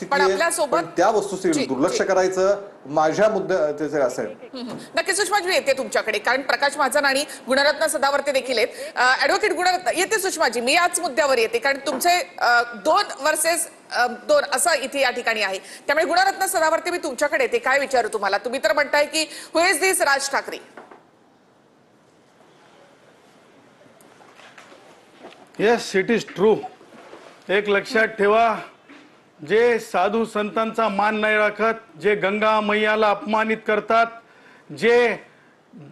वस्तुस्थिती आहे, पण त्या वस्तुस्थितीवर दुर्लक्ष करायचं माझ्या मुद्द्याचे असं आहे. नक्की सुषमाजी येते तुमच्याकडे, कारण प्रकाश महाजन आणि गुणरत्न सदावर्ते देखील आहेत. ऍडव्होकेट गुणरत्न येते सुषमाजी, मी याच मुद्द्यावर येते, कारण तुमचे 2 वर्सेस 2 असं इथे या ठिकाणी आहे. त्यामुळे गुणरत्न सदावर्ते मी तुमच्याकडे येते, काय विचारू तुम्हाला? तुम्ही तर म्हणताय की who is this Raj Thackeray? Yes, it is true. एक लक्षात ठेवा, जे साधू संतांचा मान नाही राखत, जे गंगा मैयाला अपमानित करतात, जे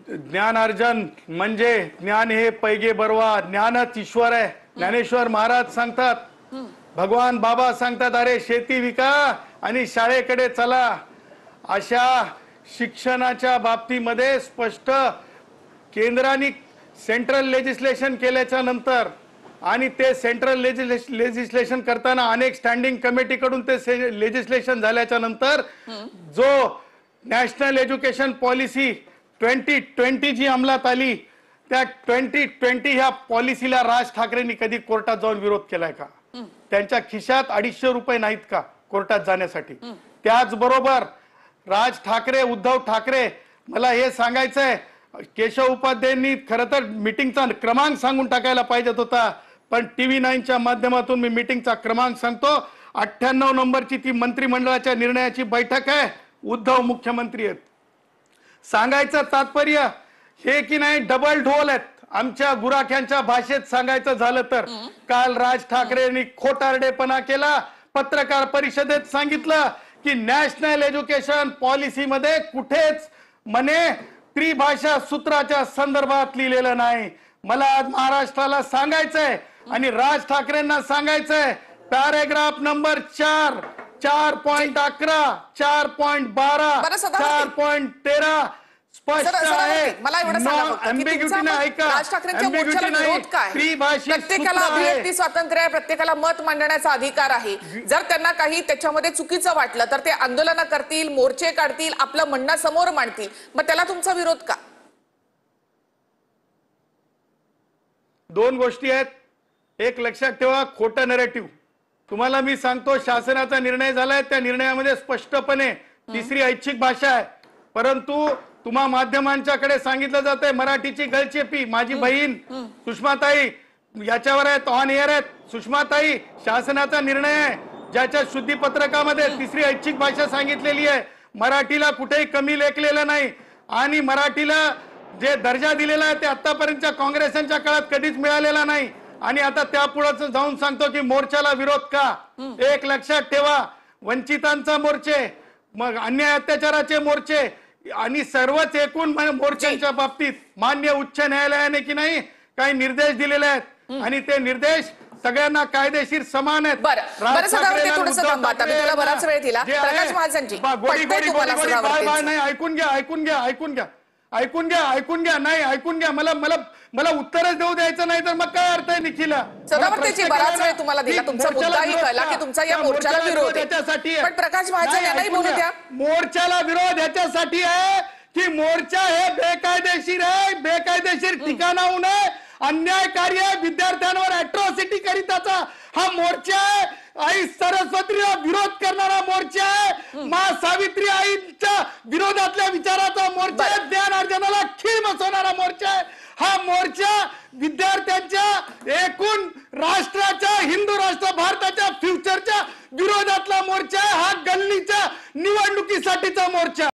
ज्ञानार्जन म्हणजे ज्ञान हे पैगे बरवा, ज्ञानच ईश्वर आहे. ज्ञानेश्वर महाराज सांगतात, भगवान बाबा सांगतात, अरे शेती विका आणि शाळेकडे चला. अशा शिक्षणाच्या बाबतीमध्ये स्पष्ट केंद्राने सेंट्रल लेजिस्लेशन केल्याच्या नंतर आणि ते सेंट्रल लेजिस्लेशन करताना अनेक स्टँडिंग कमिटीकडून ते लेजिस्लेशन झाल्याच्या नंतर जो नॅशनल एज्युकेशन पॉलिसी 2020 जी अंमलात आली, त्या 2020 ह्या पॉलिसीला राज ठाकरेंनी कधी कोर्टात जाऊन विरोध केलाय का? त्यांच्या खिशात 250 रुपये नाहीत का कोर्टात जाण्यासाठी? त्याचबरोबर राज ठाकरे, उद्धव ठाकरे, मला हे सांगायचंय, केशव उपाध्यायांनी खरं तर मीटिंगचा क्रमांक सांगून टाकायला पाहिजे होता, पण TV9च्या माध्यमातून मी मीटिंगचा क्रमांक सांगतो. 98 नंबरची ती मंत्रिमंडळाच्या निर्णयाची बैठक आहे. उद्धव मुख्यमंत्री आहेत. सांगायचं तात्पर्य हे की नाही, डबल ढोल आहेत. आमच्या गुराख्यांच्या भाषेत सांगायचं झालं तर काल राज ठाकरेंनी खोटारडेपणा केला. पत्रकार परिषदेत सांगितलं की नॅशनल एज्युकेशन पॉलिसीमध्ये कुठेच म्हणे त्रिभाषा सूत्राच्या संदर्भात लिहिलेलं नाही. मला आज महाराष्ट्राला सांगायचंय आणि राज ठाकरेंना सांगायचंय, पॅराग्राफ नंबर 4, 4.11, 4.12, 4.13 स्पष्ट आहे. मला एवढं सांगा, प्रत्येकाला अभिव्यक्ती स्वातंत्र्य आहे, प्रत्येकाला मत मांडण्याचा अधिकार आहे. जर त्यांना काही त्याच्यामध्ये चुकीचं वाटलं तर ते आंदोलन करतील, मोर्चे काढतील, आपलं म्हणणं समोर मांडतील. मग त्याला तुमचा विरोध का? 2 गोष्टी आहेत. एक लक्षात ठेवा, खोटं नरेटिव्ह. तुम्हाला मी सांगतो, शासनाचा निर्णय झालाय, त्या निर्णयामध्ये स्पष्टपणे 3री ऐच्छिक भाषा आहे. परंतु तुम्हा माध्यमांच्याकडे सांगितलं जातंय मराठीची गळचेपी. माझी बहीण सुषमाताई याच्यावर आहेत, ऑन एअर आहेत. सुषमाताई, शासनाचा निर्णय आहे ज्याच्या शुद्धीपत्रकामध्ये 3री ऐच्छिक भाषा सांगितलेली आहे. मराठीला कुठेही कमी लेखलेलं नाही आणि मराठीला जे दर्जा दिलेला आहे ते आतापर्यंतच्या काँग्रेसांच्या काळात कधीच मिळालेला नाही. आणि आता त्यापुढे जाऊन सांगतो की मोर्चाला विरोध का? एक लक्षात ठेवा, वंचितांचा मोर्चे, मग अन्याय अत्याचाराचे मोर्चे आणि सर्वच एकूण मोर्चांच्या बाबतीत मान्य उच्च न्यायालयाने की नाही काही निर्देश दिलेले आहेत आणि ते निर्देश सगळ्यांना कायदेशीर समान आहेत. ऐकून घ्या नाही ऐकून घ्या, मला उत्तरच देऊ द्यायचं नाही तर मग काय अर्थ आहे निखिल? सदावर्तेची बराच वेळ तुम्हाला दिला, तुमचा मुद्दाही कळला की तुमचा या मोर्चाला विरोध आहे. पण प्रकाश महाजन यांनाही बोलू द्या. मोर्चाला विरोध ह्याच्यासाठी आहे की मोर्चा हे बेकायदेशीर आहे, बेकायदेशीर ठिकाणाहून अन्यायकारी विद्यार्थ्यांवर अॅट्रॉसिटी करीताचा हा मोर्चा आहे. आई सरस्वतीला विरोध करणारा मोर्चा आहे. माँ सावित्री आईच्या विरोधातल्या विचाराचा मोर्चा आहे. ज्ञानार्जनाला खीळ बसवणारा मोर्चा आहे. हा मोर्चा विद्यार्थ्यांच्या एकूण राष्ट्राच्या, हिंदू राष्ट्र भारताच्या फ्युचरच्या विरोधातला मोर्चा आहे. हा गल्लीच्या निवडणुकीसाठीचा मोर्चा.